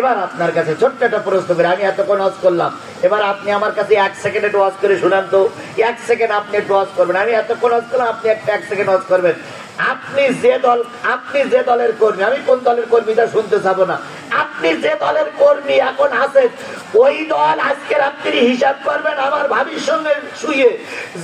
এবার আপনার কাছে ছোট্ট একটা প্রশ্ন করে, আমি এতক্ষণ ওয়াজ করলাম, এবার আপনি আমার কাছে 1 সেকেন্ড একটু ওয়াজ করে শোনান তো। 1 সেকেন্ড আপনি একটু ওয়াজ করবেন, আমি এতক্ষণ ওয়াজ করলাম, আপনি একটা 1 সেকেন্ড ওয়াজ করবেন। আপনি যে দলের কর্মী, আমি কোন দলের কর্মী তা শুনতে চাবো না, আপনি যে দলের কর্মী এখন আছেন, ওই দল আজকে রাত্রি হিসাব করবেন আমার ভাবির সঙ্গে শুয়ে,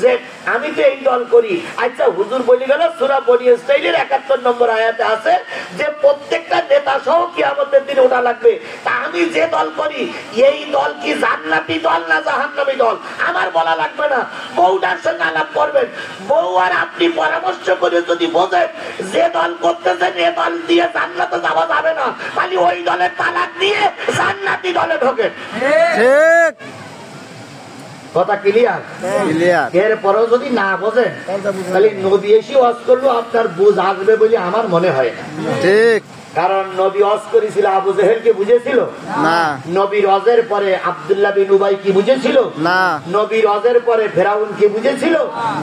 যে আমি তো এই দল করি। আচ্ছা, হুজুর বলে গেল সূরা বনী ইসরাঈলের 71 নম্বর আয়াতে আছে যে প্রত্যেকটা নেতা সহ কিয়ামতের দিনে ওঠা লাগবে। তা আমি যে দল করি, এই দল কি জান্নাতি দল না জাহান্নামী দল? আমার বলা লাগবে না, বউটার সঙ্গে আলাপ করবেন। বউ আর আপনি পরামর্শ করে যদি বোঝেন যে দল করতেছেন এ দল দিয়ে জান্নাতে যাওয়া যাবে না, তাহলে ওই দলের তালাক দিয়ে জান্নাতি দলে ঢোকেন। ঠিক কথা ক্লিয়ার? এরপরেও যদি না বোঝেন তাহলে নবী এসে ওয়াজ করলো আপনার বুঝ আসবে বলে আমার মনে হয় না। ঠিক, কারণ নবী ওয়াজ করেছিল আবু জেহেলকে বুঝেছিল না। নবীর ওয়াজের পরে আব্দুল্লাহ বিন উবাই কি বুঝেছিল না। নবীর ওয়াজের পরে ফেরাউন কি বুঝেছিল?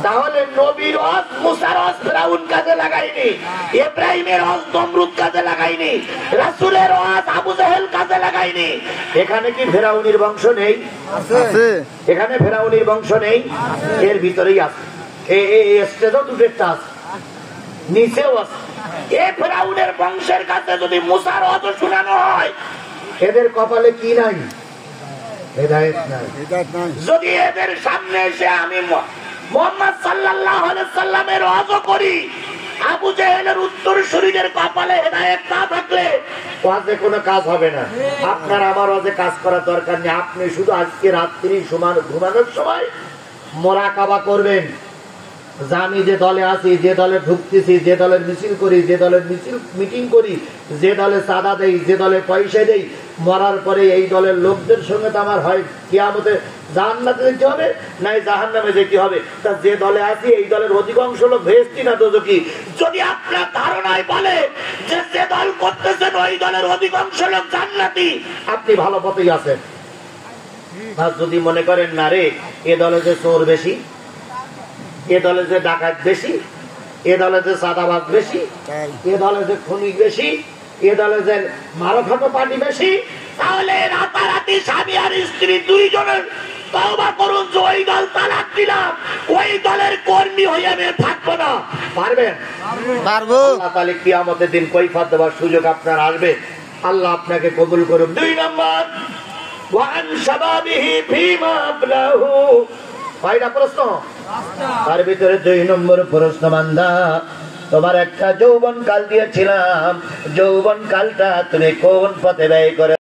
তাহলে নবীর ওয়াজ মুসার ওয়াজ ফেরাউন কাজে লাগায়নি, ইব্রাহিমের ওয়াজ নমরুদ কাজে লাগায়নি, রাসূলের ওয়াজ আবু জেহেল কাজে লাগায়নি। এখানে কি ফেরাউনের বংশ নেই? আছে। এখানে ফেরাউনের বংশ নেই? এর ভিতরেই আছে, এই স্টেজও দুটো আছে, নিচেও আছে। এই ফেরাউনের বংশের কাছে যদি মুসার ওয়াজ শোনানো হয়, এদের কপালে কি নাই? হেদায়েত নাই। যদি এদের সামনে এসে আমি মুহাম্মদ সাল্লাল্লাহু আলাইহি সাল্লামের ওয়াজ করি, আবু জেহেলের উত্তরসূরিদের কপালে হেদায়েত না থাকলে ওয়াজে কোনো কাজ হবে না। আপনার আমার ওয়াজে কাজ করার দরকার নেই। আপনি শুধু আজকে রাত্রি ঘুমানোর সময় মুরাকাবা করবেন যে আমি যে দলে আছি, যে দলে ঢুকতেছি, যে দলের মিছিল করি, যে দলের মিটিং করি, যে দলে চাঁদা দেই, যে দলে পয়সা দেই, মরার পরে এই দলের লোকদের সঙ্গে তো আমার হয় কিয়ামতে জান্নাতে যেতে হবে না জাহান্নামে যেতে হবে। তা যে দলে আছি এই দলের অধিকাংশ লোক ভেস্তি না দোজখী। যদি আপনার ধারণায় বলে যে যে দল করতেছেন ওই দলের অধিকাংশ লোক জান্নাতি, আপনি ভালো পথেই আছেন। আর যদি মনে করেন না রে, এ দলে যে চোর বেশি, এ দলে যে ডাকাত বেশি, এ দলে যে চাঁদাবাজ বেশি, এ দলে যে খুনি বেশি, এ দলে যে মারফাটো পার্টি বেশি, তাহলে রাতারাতি স্বামী আর স্ত্রী দুইজনের তওবা করুন যে ওই দল তালাক দিলাম, ওই দলের কর্মী হয়ে আমি থাকবো না। পারবেন? পারবো। আল্লাহ তাআলা কিয়ামতের দিন কৈফিয়ত দেওয়ার সুযোগ আপনার আসবে। আল্লাহ আপনাকে কবুল করুন। 2 নম্বর, ওয়া আন শাবাবিহি ফীমা আবলাহু। কয়টা প্রশ্ন? তার ভিতরে 2 নম্বর প্রশ্ন, বান্দা তোমার একটা যৌবন কাল দিয়েছিলাম, যৌবন কালটা তুমি কোন পথে ব্যয় করে